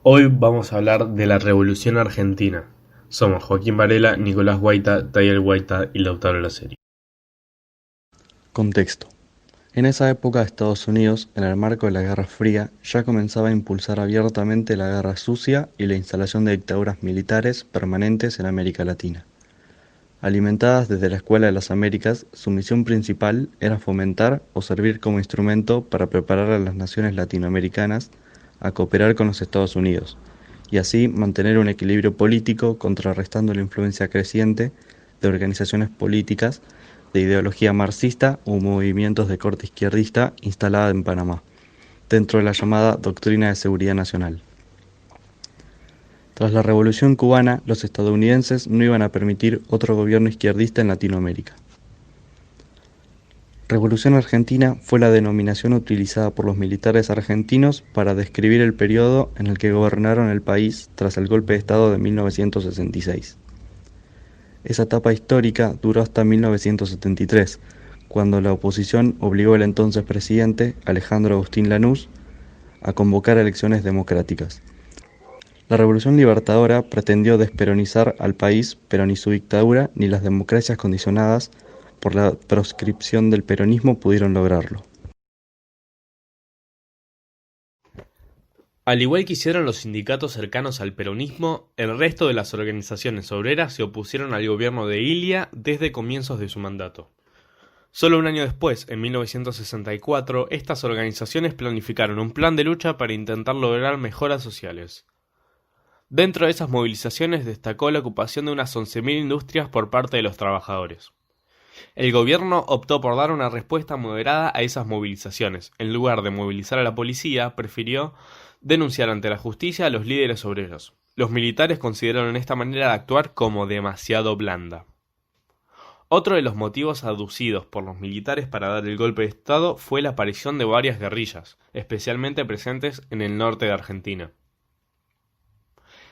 Hoy vamos a hablar de la Revolución Argentina. Somos Joaquín Varela, Nicolás Guaita, Tayel Guaita y Lautaro Laceri. Contexto. En esa época Estados Unidos, en el marco de la Guerra Fría, ya comenzaba a impulsar abiertamente la guerra sucia y la instalación de dictaduras militares permanentes en América Latina. Alimentadas desde la Escuela de las Américas, su misión principal era fomentar o servir como instrumento para preparar a las naciones latinoamericanas a cooperar con los Estados Unidos, y así mantener un equilibrio político contrarrestando la influencia creciente de organizaciones políticas de ideología marxista o movimientos de corte izquierdista instalada en Panamá, dentro de la llamada Doctrina de Seguridad Nacional. Tras la Revolución cubana, los estadounidenses no iban a permitir otro gobierno izquierdista en Latinoamérica. Revolución Argentina fue la denominación utilizada por los militares argentinos para describir el periodo en el que gobernaron el país tras el golpe de Estado de 1966. Esa etapa histórica duró hasta 1973, cuando la oposición obligó al entonces presidente, Alejandro Agustín Lanús, a convocar elecciones democráticas. La Revolución Libertadora pretendió desperonizar al país, pero ni su dictadura ni las democracias condicionadas por la proscripción del peronismo pudieron lograrlo. Al igual que hicieron los sindicatos cercanos al peronismo, el resto de las organizaciones obreras se opusieron al gobierno de Ilia desde comienzos de su mandato. Solo un año después, en 1964, estas organizaciones planificaron un plan de lucha para intentar lograr mejoras sociales. Dentro de esas movilizaciones destacó la ocupación de unas 11.000 industrias por parte de los trabajadores. El gobierno optó por dar una respuesta moderada a esas movilizaciones. En lugar de movilizar a la policía, prefirió denunciar ante la justicia a los líderes obreros. Los militares consideraron esta manera de actuar como demasiado blanda. Otro de los motivos aducidos por los militares para dar el golpe de Estado fue la aparición de varias guerrillas, especialmente presentes en el norte de Argentina.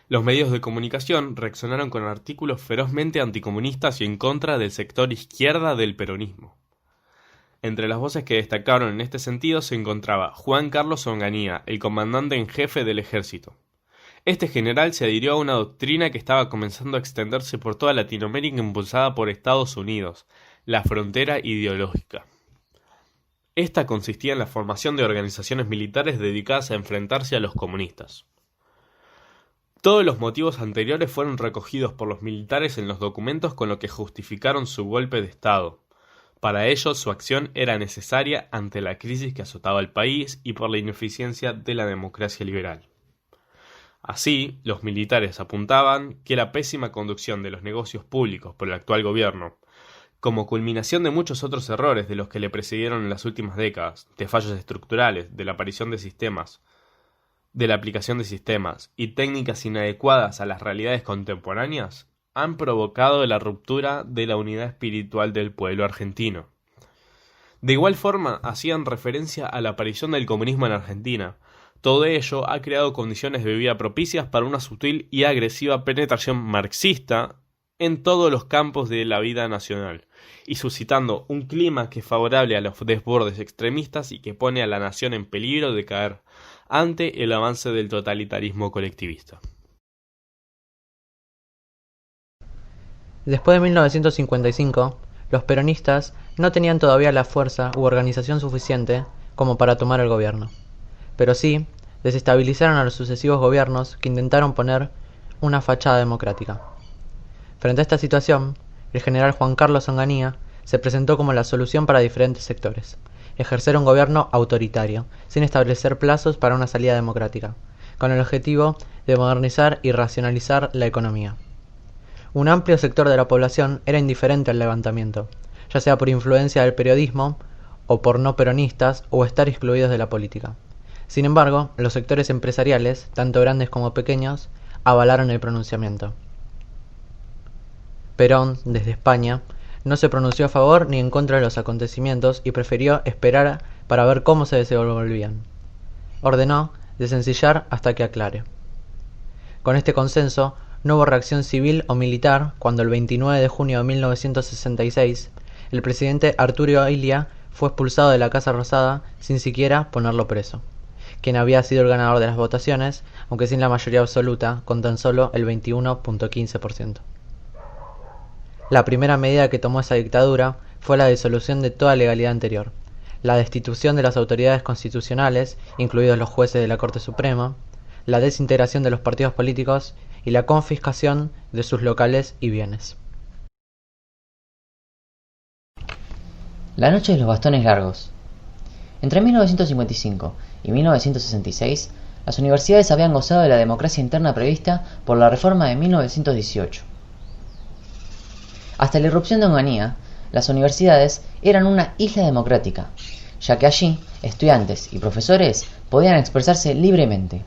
Los medios de comunicación reaccionaron con artículos ferozmente anticomunistas y en contra del sector izquierda del peronismo. Entre las voces que destacaron en este sentido se encontraba Juan Carlos Onganía, el comandante en jefe del ejército. Este general se adhirió a una doctrina que estaba comenzando a extenderse por toda Latinoamérica impulsada por Estados Unidos, la frontera ideológica. Esta consistía en la formación de organizaciones militares dedicadas a enfrentarse a los comunistas. Todos los motivos anteriores fueron recogidos por los militares en los documentos con lo que justificaron su golpe de Estado. Para ellos, su acción era necesaria ante la crisis que azotaba al país y por la ineficiencia de la democracia liberal. Así, los militares apuntaban que la pésima conducción de los negocios públicos por el actual gobierno, como culminación de muchos otros errores de los que le precedieron en las últimas décadas, de fallos estructurales, de la aparición de sistemas, de la aplicación de sistemas y técnicas inadecuadas a las realidades contemporáneas, han provocado la ruptura de la unidad espiritual del pueblo argentino. De igual forma, hacían referencia a la aparición del comunismo en Argentina. Todo ello ha creado condiciones de vida propicias para una sutil y agresiva penetración marxista en todos los campos de la vida nacional, y suscitando un clima que es favorable a los desbordes extremistas y que pone a la nación en peligro de caer ante el avance del totalitarismo colectivista. Después de 1955, los peronistas no tenían todavía la fuerza u organización suficiente como para tomar el gobierno, pero sí desestabilizaron a los sucesivos gobiernos que intentaron poner una fachada democrática. Frente a esta situación, el general Juan Carlos Onganía se presentó como la solución para diferentes sectores: ejercer un gobierno autoritario, sin establecer plazos para una salida democrática, con el objetivo de modernizar y racionalizar la economía. Un amplio sector de la población era indiferente al levantamiento, ya sea por influencia del periodismo, o por no peronistas, o estar excluidos de la política. Sin embargo, los sectores empresariales, tanto grandes como pequeños, avalaron el pronunciamiento. Perón, desde España, no se pronunció a favor ni en contra de los acontecimientos y prefirió esperar para ver cómo se desenvolvían. Ordenó desencillar hasta que aclare. Con este consenso, no hubo reacción civil o militar cuando el 29 de junio de 1966 el presidente Arturo Illia fue expulsado de la Casa Rosada sin siquiera ponerlo preso. quien había sido el ganador de las votaciones, aunque sin la mayoría absoluta, con tan solo el 21.15%. La primera medida que tomó esa dictadura fue la disolución de toda legalidad anterior, la destitución de las autoridades constitucionales, incluidos los jueces de la Corte Suprema, la desintegración de los partidos políticos y la confiscación de sus locales y bienes. La noche de los bastones largos. Entre 1955 y 1966, las universidades habían gozado de la democracia interna prevista por la reforma de 1918. Hasta la irrupción de Onganía, las universidades eran una isla democrática, ya que allí estudiantes y profesores podían expresarse libremente.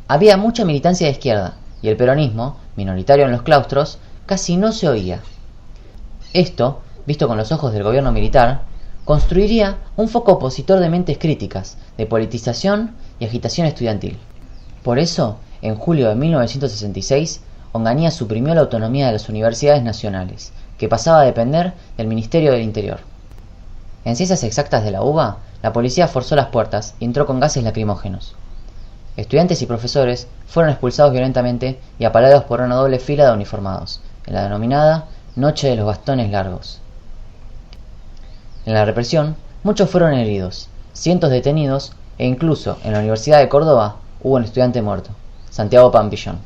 Había mucha militancia de izquierda y el peronismo, minoritario en los claustros, casi no se oía. Esto, visto con los ojos del gobierno militar, construiría un foco opositor de mentes críticas, de politización y agitación estudiantil. Por eso, en julio de 1966, Onganía suprimió la autonomía de las universidades nacionales, que pasaba a depender del Ministerio del Interior. En Ciencias Exactas de la UBA, la policía forzó las puertas y entró con gases lacrimógenos. Estudiantes y profesores fueron expulsados violentamente y apaleados por una doble fila de uniformados, en la denominada Noche de los Bastones Largos. En la represión, muchos fueron heridos, cientos detenidos e incluso en la Universidad de Córdoba hubo un estudiante muerto, Santiago Pampillón.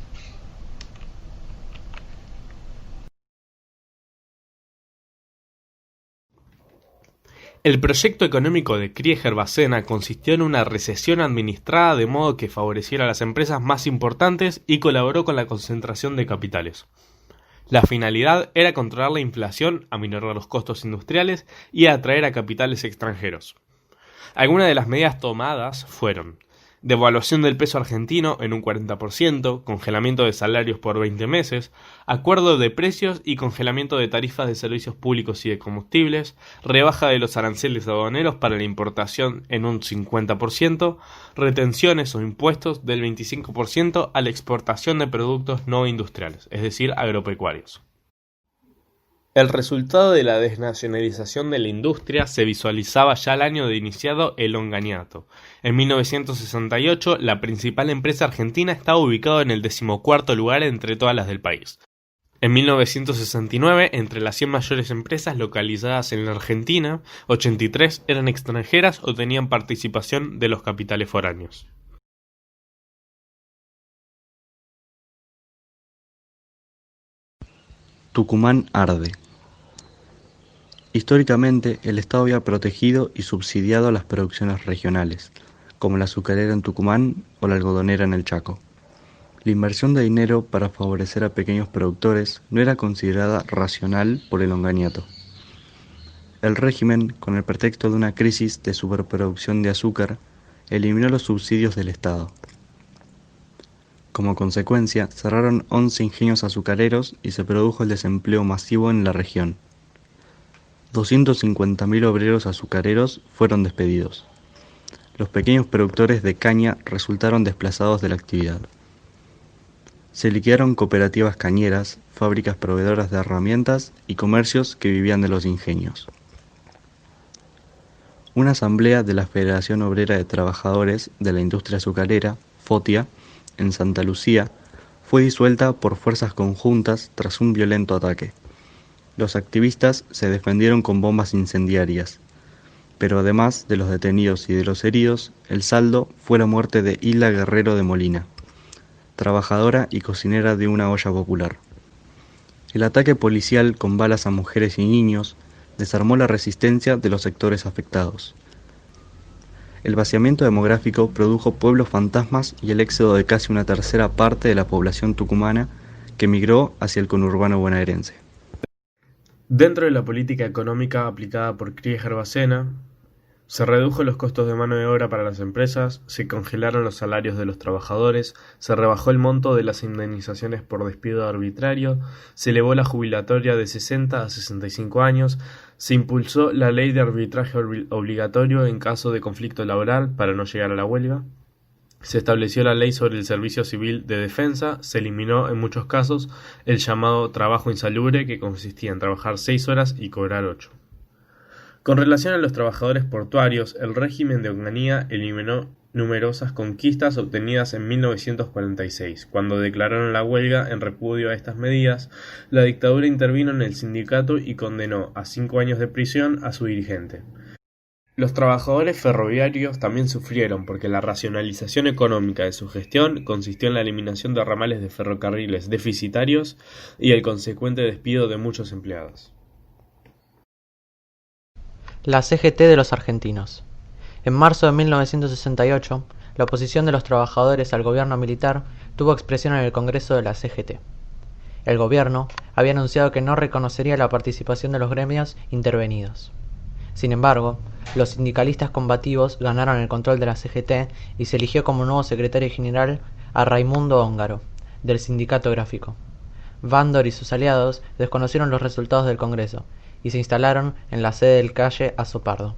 El proyecto económico de Krieger-Bacena consistió en una recesión administrada de modo que favoreciera a las empresas más importantes y colaboró con la concentración de capitales. La finalidad era controlar la inflación, aminorar los costos industriales y atraer a capitales extranjeros. Algunas de las medidas tomadas fueron: devaluación del peso argentino en un 40%, congelamiento de salarios por 20 meses, acuerdo de precios y congelamiento de tarifas de servicios públicos y de combustibles, rebaja de los aranceles aduaneros para la importación en un 50%, retenciones o impuestos del 25% a la exportación de productos no industriales, es decir, agropecuarios. El resultado de la desnacionalización de la industria se visualizaba ya el año de iniciado el onganiato. En 1968, la principal empresa argentina estaba ubicada en el 14º lugar entre todas las del país. En 1969, entre las 100 mayores empresas localizadas en la Argentina, 83 eran extranjeras o tenían participación de los capitales foráneos. Tucumán arde. Históricamente, el Estado había protegido y subsidiado las producciones regionales, como la azucarera en Tucumán o la algodonera en el Chaco. La inversión de dinero para favorecer a pequeños productores no era considerada racional por el onganiato. El régimen, con el pretexto de una crisis de superproducción de azúcar, eliminó los subsidios del Estado. Como consecuencia, cerraron 11 ingenios azucareros y se produjo el desempleo masivo en la región. 250.000 obreros azucareros fueron despedidos. Los pequeños productores de caña resultaron desplazados de la actividad. Se liquidaron cooperativas cañeras, fábricas proveedoras de herramientas y comercios que vivían de los ingenios. Una asamblea de la Federación Obrera de Trabajadores de la Industria Azucarera, FOTIA, en Santa Lucía, fue disuelta por fuerzas conjuntas tras un violento ataque. Los activistas se defendieron con bombas incendiarias, pero además de los detenidos y de los heridos, el saldo fue la muerte de Hilda Guerrero de Molina, trabajadora y cocinera de una olla popular. El ataque policial con balas a mujeres y niños desarmó la resistencia de los sectores afectados. El vaciamiento demográfico produjo pueblos fantasmas y el éxodo de casi una tercera parte de la población tucumana que migró hacia el conurbano bonaerense. Dentro de la política económica aplicada por Krieger-Bacena, se redujo los costos de mano de obra para las empresas, se congelaron los salarios de los trabajadores, se rebajó el monto de las indemnizaciones por despido arbitrario, se elevó la jubilatoria de 60 a 65 años, se impulsó la ley de arbitraje obligatorio en caso de conflicto laboral para no llegar a la huelga, se estableció la ley sobre el servicio civil de defensa, se eliminó en muchos casos el llamado trabajo insalubre, que consistía en trabajar 6 horas y cobrar 8. Con relación a los trabajadores portuarios, el régimen de Onganía eliminó numerosas conquistas obtenidas en 1946. Cuando declararon la huelga en repudio a estas medidas, la dictadura intervino en el sindicato y condenó a 5 años de prisión a su dirigente. Los trabajadores ferroviarios también sufrieron porque la racionalización económica de su gestión consistió en la eliminación de ramales de ferrocarriles deficitarios y el consecuente despido de muchos empleados. La CGT de los argentinos. En marzo de 1968, la oposición de los trabajadores al gobierno militar tuvo expresión en el Congreso de la CGT. El gobierno había anunciado que no reconocería la participación de los gremios intervenidos. Sin embargo, los sindicalistas combativos ganaron el control de la CGT y se eligió como nuevo secretario general a Raimundo Ongaro, del Sindicato Gráfico. Bandor y sus aliados desconocieron los resultados del Congreso y se instalaron en la sede del Calle Azopardo.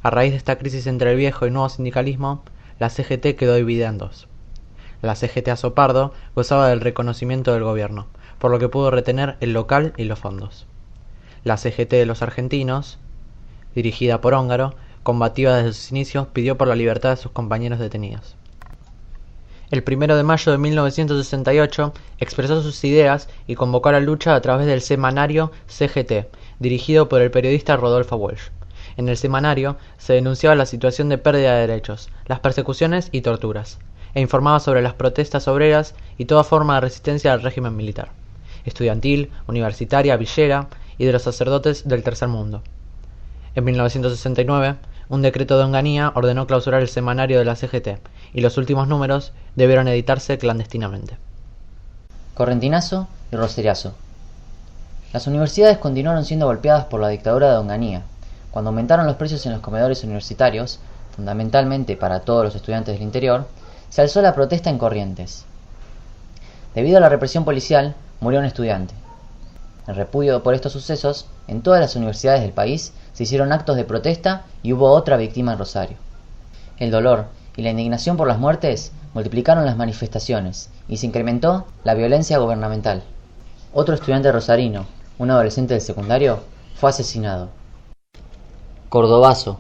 A raíz de esta crisis entre el viejo y nuevo sindicalismo, la CGT quedó dividida en dos. La CGT Azopardo gozaba del reconocimiento del gobierno, por lo que pudo retener el local y los fondos. La CGT de los argentinos, dirigida por Ongaro, combativa desde sus inicios, pidió por la libertad de sus compañeros detenidos. El 1 de mayo de 1968 expresó sus ideas y convocó a la lucha a través del semanario CGT, dirigido por el periodista Rodolfo Walsh. En el semanario se denunciaba la situación de pérdida de derechos, las persecuciones y torturas, e informaba sobre las protestas obreras y toda forma de resistencia al régimen militar, estudiantil, universitaria, villera y de los sacerdotes del tercer mundo. En 1969, un decreto de Onganía ordenó clausurar el semanario de la CGT, y los últimos números debieron editarse clandestinamente. Correntinazo y Roseriazo. Las universidades continuaron siendo golpeadas por la dictadura de Onganía. Cuando aumentaron los precios en los comedores universitarios, fundamentalmente para todos los estudiantes del interior, se alzó la protesta en Corrientes. Debido a la represión policial, murió un estudiante. En repudio por estos sucesos, en todas las universidades del país se hicieron actos de protesta y hubo otra víctima en Rosario. El dolor y la indignación por las muertes multiplicaron las manifestaciones y se incrementó la violencia gubernamental. Otro estudiante rosarino, un adolescente del secundario, fue asesinado. Cordobazo.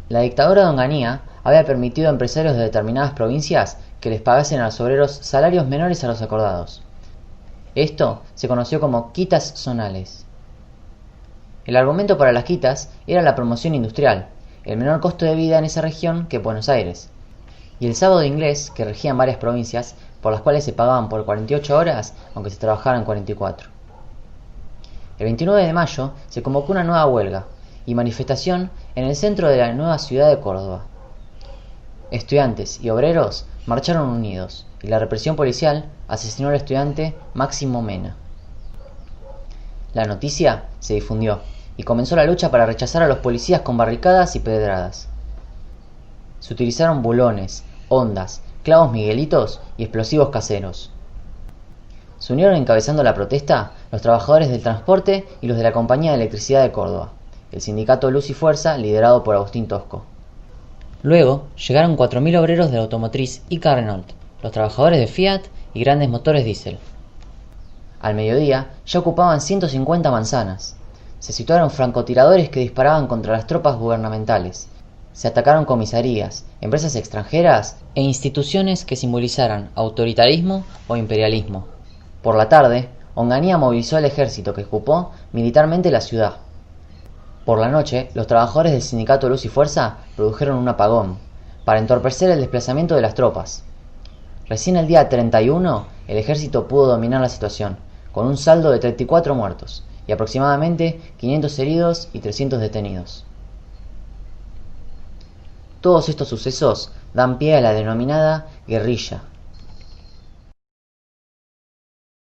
La dictadura de Onganía había permitido a empresarios de determinadas provincias que les pagasen a los obreros salarios menores a los acordados. Esto se conoció como quitas zonales. El argumento para las quitas era la promoción industrial, el menor costo de vida en esa región que Buenos Aires, y el sábado inglés que regía en varias provincias, por las cuales se pagaban por 48 horas aunque se trabajaran 44. El 29 de mayo se convocó una nueva huelga y manifestación en el centro de la nueva ciudad de Córdoba. Estudiantes y obreros marcharon unidos y la represión policial asesinó al estudiante Máximo Mena. La noticia se difundió y comenzó la lucha para rechazar a los policías con barricadas y pedradas. Se utilizaron bulones, hondas, clavos miguelitos y explosivos caseros. Se unieron encabezando la protesta los trabajadores del transporte y los de la Compañía de Electricidad de Córdoba, el sindicato Luz y Fuerza liderado por Agustín Tosco. Luego llegaron 4.000 obreros de la automotriz ICA Renault, los trabajadores de Fiat y grandes motores diésel. Al mediodía ya ocupaban 150 manzanas. Se situaron francotiradores que disparaban contra las tropas gubernamentales. Se atacaron comisarías, empresas extranjeras e instituciones que simbolizaran autoritarismo o imperialismo. Por la tarde, Onganía movilizó al ejército que ocupó militarmente la ciudad. Por la noche, los trabajadores del sindicato Luz y Fuerza produjeron un apagón para entorpecer el desplazamiento de las tropas. Recién el día 31, el ejército pudo dominar la situación, con un saldo de 34 muertos y aproximadamente 500 heridos y 300 detenidos. Todos estos sucesos dan pie a la denominada guerrilla,